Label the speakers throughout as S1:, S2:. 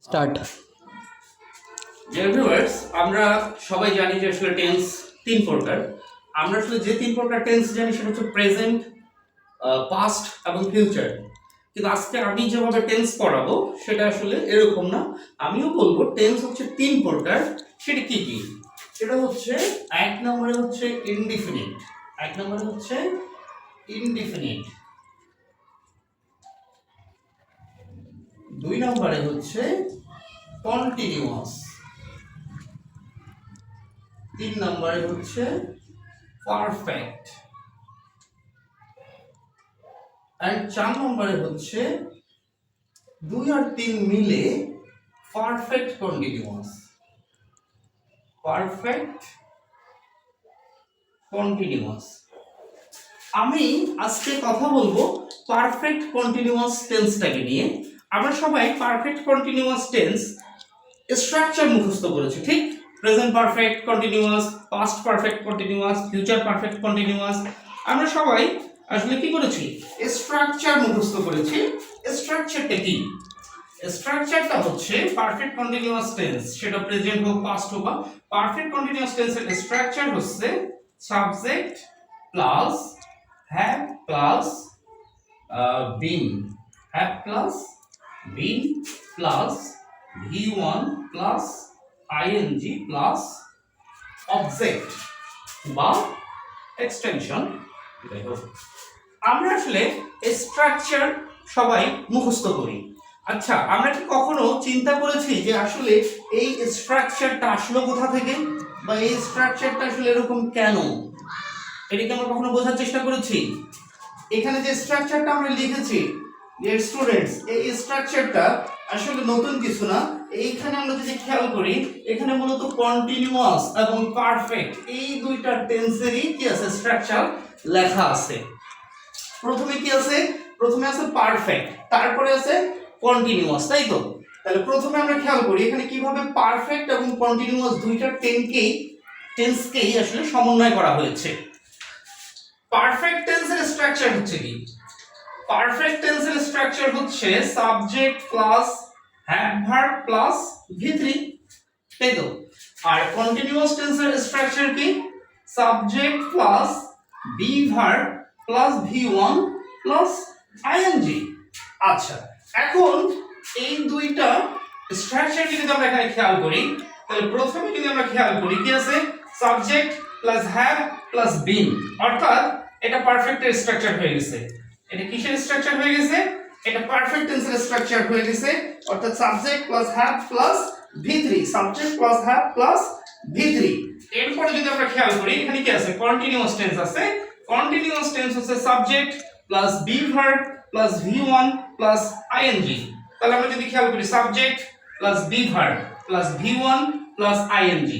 S1: Start.
S2: Dear viewers, আমরা সবাই জানি যে আসলে টেন্স তিন প্রকার। আমরা আসলে যে তিন প্রকার টেন্স জানি সেটা হচ্ছে প্রেজেন্ট, পাস্ট এবং ফিউচার। কিন্তু আজকে আমি যেভাবে টেন্স পড়াবো সেটা আসলে এরকম না। আমিও বলবো টেন্স হচ্ছে তিন প্রকার। সেটা কি কি? সেটা হচ্ছে এক নম্বরে হচ্ছে ইনডিফিনিট, এক নম্বরে হচ্ছে ইনডিফিনিট, দুই নম্বরে হচ্ছে কন্টিনিউয়াস, তিন নম্বরে হচ্ছে পারফেক্ট, এন্ড চার নম্বরে হচ্ছে দুই আর তিন মিলে পারফেক্ট কন্টিনিউয়াস, পারফেক্ট কন্টিনিউয়াস। আমি আজকে কথা বলবো পারফেক্ট কন্টিনিউয়াস টেন্সটাকে নিয়ে। আমরা সবাই পারফেক্ট কন্টিনিউয়াস টেন্স স্ট্রাকচার মুখস্থ করেছি, ঠিক? Present perfect continuous, past perfect continuous, future perfect continuous. আমরা সবাই আসলে কি করেছি? স্ট্রাকচার মুখস্থ করেছি। স্ট্রাকচারটা কি? স্ট্রাকচারটা হচ্ছে পারফেক্ট কন্টিনিউয়াস টেন্স, সেটা প্রেজেন্ট হোক পাস্ট হোক, বা পারফেক্ট কন্টিনিউয়াস টেন্সের স্ট্রাকচার হচ্ছে subject plus have plus been, have plus been plus V1 plus ing plus object বা এক্সটেনশন। আমরা আসলে স্ট্রাকচার সবাই মুখস্থ করি। আচ্ছা, আমরা কি কখনো চিন্তা করেছি যে আসলে এই স্ট্রাকচারটা আসলো কোথা থেকে, বা এই স্ট্রাকচারটা আসলে এরকম কেন? এটাকে আমরা কখনো বোঝার চেষ্টা করেছি? এখানে যে স্ট্রাকচারটা আমরা লিখেছি ডিয়ার স্টুডেন্টস, এই স্ট্রাকচারটা আসলে নতুন কিছু না। এইখানে আমরা যদি খেয়াল করি, এখানে মূলত কন্টিনিউয়াস এবং পারফেক্ট এই দুইটা টেন্সেরই কি আছে স্ট্রাকচার লেখা আছে। প্রথমে কি আছে? প্রথমে আছে পারফেক্ট, তারপরে আছে কন্টিনিউয়াস, তাই তো? তাহলে প্রথমে আমরা খেয়াল করি এখানে কিভাবে পারফেক্ট এবং কন্টিনিউয়াস দুইটা টেন্সকেই আসলে সমন্বয় করা হয়েছে। পারফেক্ট টেন্সের স্ট্রাকচার হচ্ছে কি? পারফেক্ট টেন্সের স্ট্রাকচার হচ্ছে subject plus have verb plus V3, তাই তো? আর কন্টিনিউয়াস টেন্সের স্ট্রাকচার কি? Subject plus be verb plus V1 plus ing। আচ্ছা, এখন এই দুইটা স্ট্রাকচারকে যদি আমরা এখানে খেয়াল করি, তাহলে প্রথমে যদি আমরা খেয়াল করি কি আছে? Subject plus have plus been, অর্থাৎ এটা পারফেক্টের স্ট্রাকচার হয়ে গেছে। এটা কিসের স্ট্রাকচার হয়ে গেছে? এটা পারফেক্ট টেন্সের স্ট্রাকচার হয়ে গেছে, অর্থাৎ subject plus have plus V3, subject plus have plus V3। এরপরে যদি আমরা খেয়াল করি এখানে কি আছে? কন্টিনিউয়াস টেন্স আছে। কন্টিনিউয়াস টেন্স হচ্ছে subject plus be verb plus V1 plus ing। তাহলে আমরা যদি খেয়াল করি subject plus be verb plus V1 plus ing,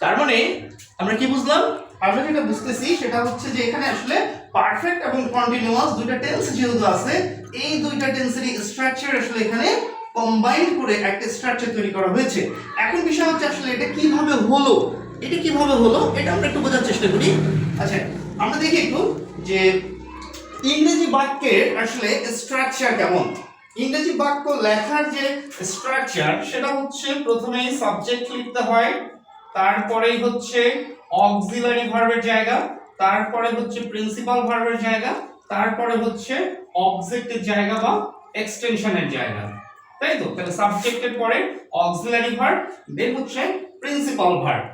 S2: তার মানে আমরা কি বুঝলাম? আমরা যেটা বুঝতেছি সেটা হচ্ছে যে এখানে আসলে পারফেক্ট এবং কন্টিনিউয়াস দুইটা টেন্স যেহেতু আছে, এই দুইটা টেন্সেরই স্ট্রাকচার আসলে এখানে কম্বাইন্ড করে একটা স্ট্রাকচার তৈরি করা হয়েছে। এখন বিষয় হচ্ছে আসলে এটা কিভাবে হলো, এটা কিভাবে হলো এটা আমরা একটু বোঝার চেষ্টা করি। আচ্ছা, আমরা দেখি একটু যে ইংরেজি বাক্যের আসলে স্ট্রাকচার কেমন। ইংরেজি বাক্য লেখার যে স্ট্রাকচার সেটা হচ্ছে প্রথমেই সাবজেক্ট লিখতে হয়, তারপরেই হচ্ছে অক্সিলারি ভার্বের জায়গা, তারপরে হচ্ছে প্রিন্সিপাল ভার্বের জায়গা, তারপরে হচ্ছে অবজেক্টের জায়গা বা এক্সটেনশনের জায়গা, তাই তো? তাহলে সাবজেক্টের পরে অক্সিলারি ভার্ব, দেন হচ্ছে প্রিন্সিপাল ভার্ব।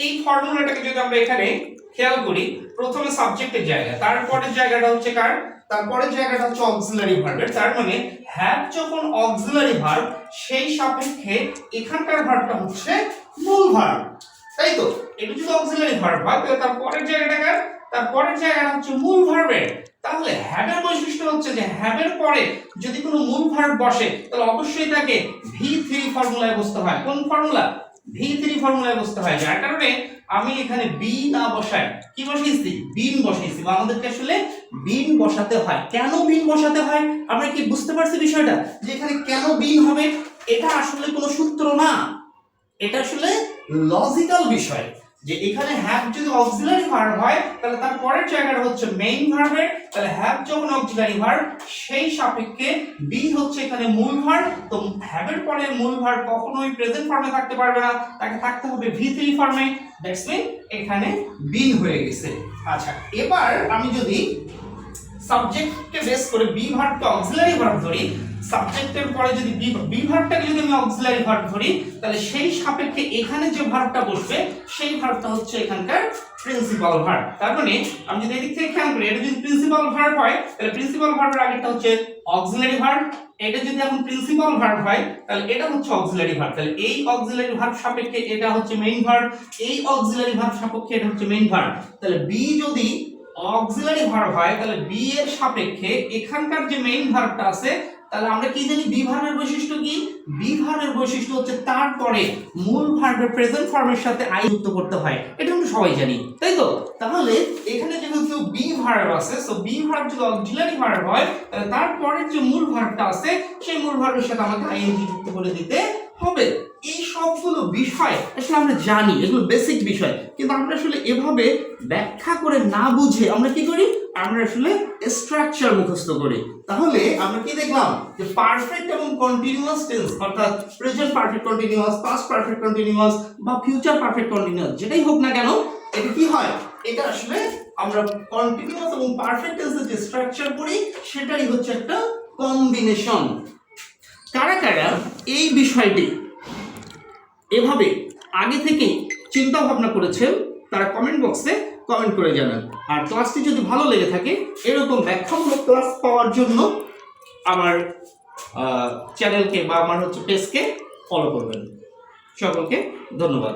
S2: এই ফর্মুলাটাকে যদি আমরা এখানে খেয়াল করি, প্রথমে সাবজেক্টের জায়গা, তারপরের জায়গাটা হচ্ছে কার? তারপরের জায়গাটা হচ্ছে অক্সিলারি ভার্বের। তার মানে হ্যাভ যখন অক্সিলারি ভার্ব, সেই সাপেক্ষে এখানকার ভার্বটা হচ্ছে মূল ভার্ব, তাই তো? এটা যদি অক্সিলারি ভার্ব হয় তাহলে তারপরের জায়গাটা কার? তারপরের জায়গাটা হচ্ছে মূল ভার্বের। তাহলে হ্যাভের বৈশিষ্ট্য হচ্ছে যে হ্যাভের পরে যদি কোনো মূল ভার্ব বসে তাহলে অবশ্যই তাকে V3 ফর্মুলায় বসতে হয়। কোন ফর্মুলা? V3 ফর্মুলায় বসতে হয়। যার কারণে আমি এখানে বি না বসাই কি বসাইছি? বিন বসাইছি। আমাদেরকে আসলে বিন বসাতে হয়। কেন বিন বসাতে হয় আমরা কি বুঝতে পারছি বিষয়টা? যে এখানে কেন বিন হবে, এটা আসলে কোনো সূত্র না, এটা আসলে লজিক্যাল বিষয়। যে এখানে হ্যাভ যদি অক্সিলারি ভার্ব হয় তাহলে তার পরের জায়গাটা হচ্ছে মেইন ভার্বের, তাহলে হ্যাভ যখন অক্সিলারি ভার্ব সেই সাপেক্ষে বি হচ্ছে এখানে মূল ভার্ব। তো হ্যাভের পরে মূল ভার্ব কখনোই প্রেজেন্ট ফর্মে থাকতে পারবে না, তাকে থাকতে হবে V3 ফর্মে। দ্যাটস মিন এখানে বিন হয়ে গেছে। আচ্ছা, এবার আমি যদি সাবজেক্টকে বেস করে বি ভার্বকে অক্সিলারি ভার্ব ধরি, সাবজেক্টের পরে যদি বি ভার্বটাকে যদি আমি অক্সিলারি ভার্ব ধরি, তাহলে সেই সাপেক্ষে এখানে যে ভার্বটা বসবে সেই ভার্বটা হচ্ছে এখানকার প্রিন্সিপাল ভার্ব। তার মানে আমি যদি এদিক থেকে খেয়াল করি, এটা যদি প্রিন্সিপাল ভার্ব হয় তাহলে প্রিন্সিপাল ভার্বের আগেরটা হচ্ছে অক্সিলারি ভার্ব, এটা যদি এখন প্রিন্সিপাল ভার্ব হয় তাহলে এটা হচ্ছে অক্সিলারি ভার্ব। তাহলে এই অক্সিলারি ভার্ব সাপেক্ষে এটা হচ্ছে মেইন ভার্ব, এই অক্সিলারি ভার্ব সাপেক্ষে এটা হচ্ছে মেইন ভার্ব। তাহলে বি যদি অক্সিলারি ভার্ব হয় তাহলে বি এর সাপেক্ষে এখানকার যে মেইন ভার্বটা আছে, তাহলে আমরা কি জানি বি ভার্বের বৈশিষ্ট্য কি? বি ভার্বের বৈশিষ্ট্য হচ্ছে তারপরে মূল ভার্বের প্রেজেন্ট ফর্মের সাথে আই যুক্ত করতে হয়, এটা আমরা সবাই জানি, তাই তো? তাহলে এখানে যেহেতু বি ভার্ব আছে, সো বি ভার্ব যদি অক্সিলারি ভার্ব হয় তাহলে তারপরের যে মূল ভার্বটা আছে সেই মূল ভার্বের সাথে আমাকে আইএনজি যুক্ত করে দিতে হবে। এই সবগুলো বিষয় আসলে আমরা জানি, এগুলো বেসিক বিষয়, কিন্তু আমরা আসলে এভাবে ব্যাখ্যা করে না বুঝে আমরা কি করি? আমরা আসলে স্ট্রাকচার মুখস্থ করি। তাহলে আমরা কি দেখলাম যে পারফেক্ট এবং কন্টিনিউয়াস টেন্স, অর্থাৎ present perfect continuous, past perfect continuous বা ফিউচার পারফেক্ট কন্টিনিউয়াস, যেটাই হোক না কেন, এটা কি হয়? এটা আসলে আমরা কন্টিনিউয়াস এবং পারফেক্ট টেন্সের যে স্ট্রাকচার করি সেটাই হচ্ছে একটা কম্বিনেশন। কারা কারা এই বিষয়টি এভাবে আগে থেকেই চিন্তা ভাবনা করেছেন তারা কমেন্ট বক্সে কমেন্ট করে জানান। আর ক্লাসটি যদি ভালো লেগে থাকে এরকম ব্যাখ্যামূলক ক্লাস পাওয়ার জন্য আমার চ্যানেলকে বা আমার পেজকে ফলো করবেন। সকলকে ধন্যবাদ।